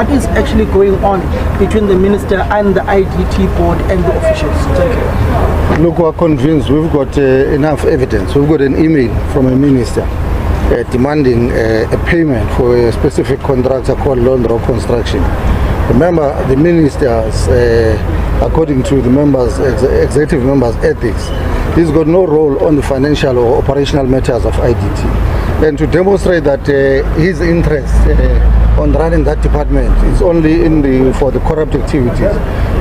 What is actually going on between the minister and the IDT board and the officials? Thank you. Look, we're convinced we've got enough evidence. We've got an email from a minister demanding a payment for a specific contractor called Lone Rock Construction. Remember, the ministers, according to the members, executive members' ethics, he's got no role on the financial or operational matters of IDT. And to demonstrate that his interest on running that department is only for the corrupt activities.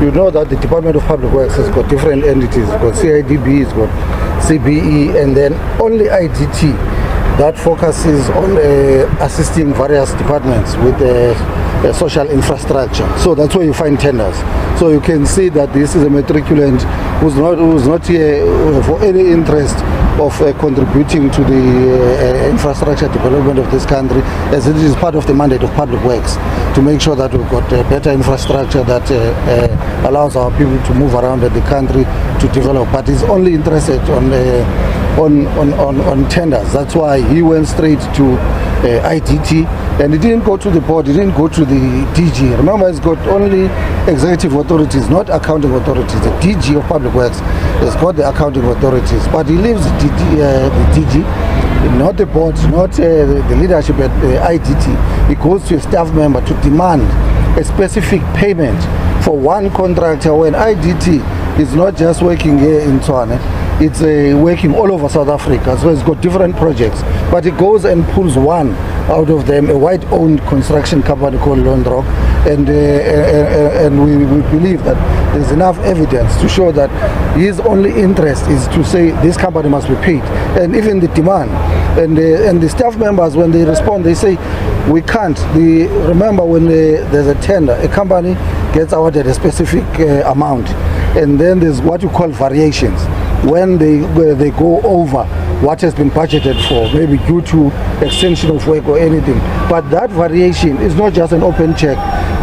You know that the Department of Public Works has got different entities. It's got CIDB, it's got CBE, and then only IDT that focuses on assisting various departments with social infrastructure. So that's where you find tenders. So you can see that this is a matriculant who's not here for any interest of contributing to the infrastructure development of this country, as it is part of the mandate of Public Works to make sure that we've got better infrastructure that allows our people to move around the country to develop. But he's only interested on tenders. That's why he went straight to IDT, and he didn't go to the board, he didn't go to the DG. Remember, he's got only executive authorities, not accounting authorities. The DG of Public Works has got the accounting authorities, but he leaves the DG, not the board, not the leadership at IDT. He goes to a staff member to demand a specific payment for one contractor when IDT is not just working here in Tswane, it's working all over South Africa. So it's got different projects, but it goes and pulls one out of them, a white-owned construction company called Lone Rock, and we believe that there's enough evidence to show that his only interest is to say this company must be paid, and even the demand. And the staff members, when they respond, they say we can't. Remember, when there's a tender, a company gets awarded a specific amount, and then there's what you call variations. When they go over what has been budgeted for, maybe due to extension of work or anything. But that variation is not just an open check.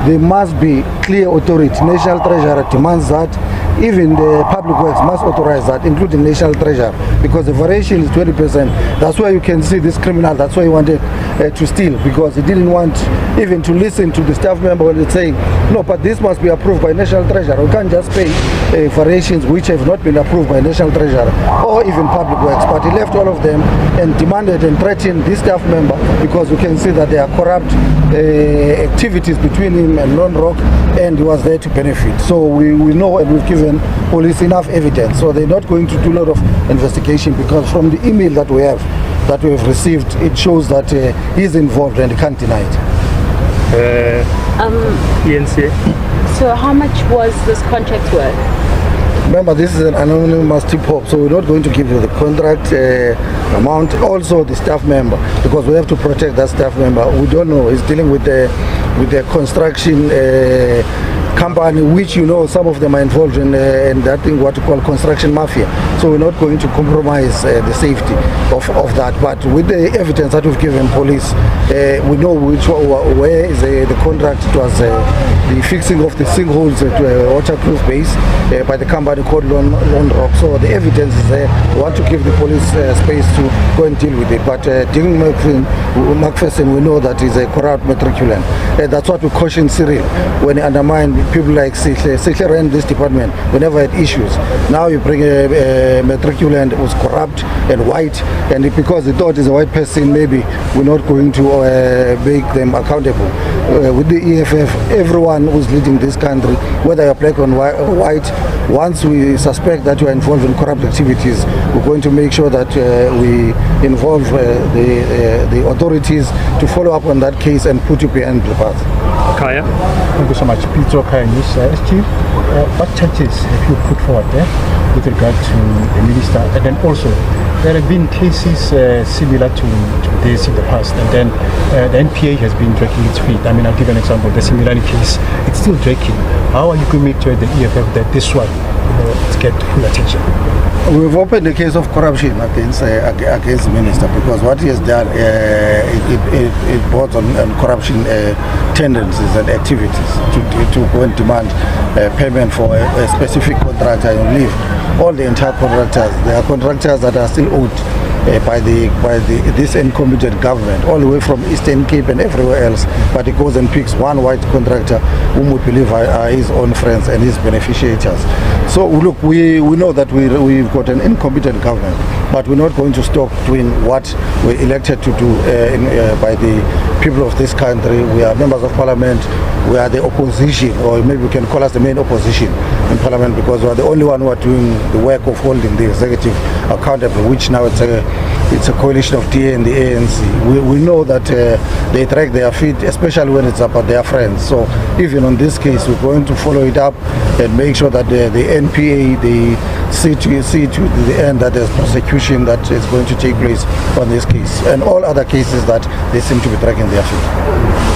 There must be clear authority. National Treasurer demands that. Even the Public Works must authorize that, including National Treasurer, because the variation is 20%. That's why you can see this criminal, that's why he wanted to steal, because he didn't want even to listen to the staff member when they're saying, no, but this must be approved by National Treasurer. We can't just pay variations which have not been approved by National Treasurer or even Public Works. But he left all of them and demanded and threatened this staff member, because you can see that there are corrupt activities between him and Lone Rock, and he was there to benefit. So we know, and we've given police enough evidence. So they're not going to do a lot of investigation, because from the email that we have received, it shows that he's involved and he can't deny it. ENC. So how much was this contract worth? Remember, this is an anonymous tip-off, so we're not going to give you the contract amount. Also, the staff member, because we have to protect that staff member. We don't know. He's dealing with the construction company, which, you know, some of them are involved in that thing, what you call construction mafia. So we're not going to compromise the safety of that. But with the evidence that we've given police, we know where is the contract. It was the fixing of the sinkholes at waterproof base by the company called Lone Rock. So the evidence is there. We want to give the police space to go and deal with it. But Dean Macpherson, we know that he's a corrupt matriculant. That's what we caution Cyril when he undermined people like Sihle. Sihle ran this department whenever had issues. Now you bring a matriculant who's corrupt and white, and because he thought he's a white person, maybe we're not going to make them accountable. With the EFF, everyone who's leading this country, whether you're black or white, once we suspect that you are involved in corrupt activities, we're going to make sure that we involve the authorities to follow up on that case and put you behind the path. Kaya. Thank you so much. Peter Kaya, Chief. What charges have you put forward there with regard to the minister? And then also, there have been cases similar to this in the past, and then the NPA has been dragging its feet. I mean, I'll give an example. The Similarly case, it's still dragging. How are you going to make sure the EFF that this one get full attention? We've opened a case of corruption against the minister, because what he has done, it brought on corruption tendencies and activities to go and demand payment for a specific contractor and leave all the entire contractors. There are contractors that are still owed by this incompetent government, all the way from Eastern Cape and everywhere else. But he goes and picks one white contractor whom we believe are his own friends and his beneficiaries. So look, we know that we've got an incompetent government, but we're not going to stop doing what we're elected to do by the people of this country. We are members of parliament, we are the opposition, or maybe we can call us the main opposition in parliament, because we are the only one who are doing the work of holding the executive accountable, which now it's a coalition of DA and the ANC. We know that they drag their feet, especially when it's about their friends. So even on this case, we're going to follow it up and make sure that the NPA, they see to the end that there's prosecution that is going to take place on this case and all other cases that they seem to be dragging their feet.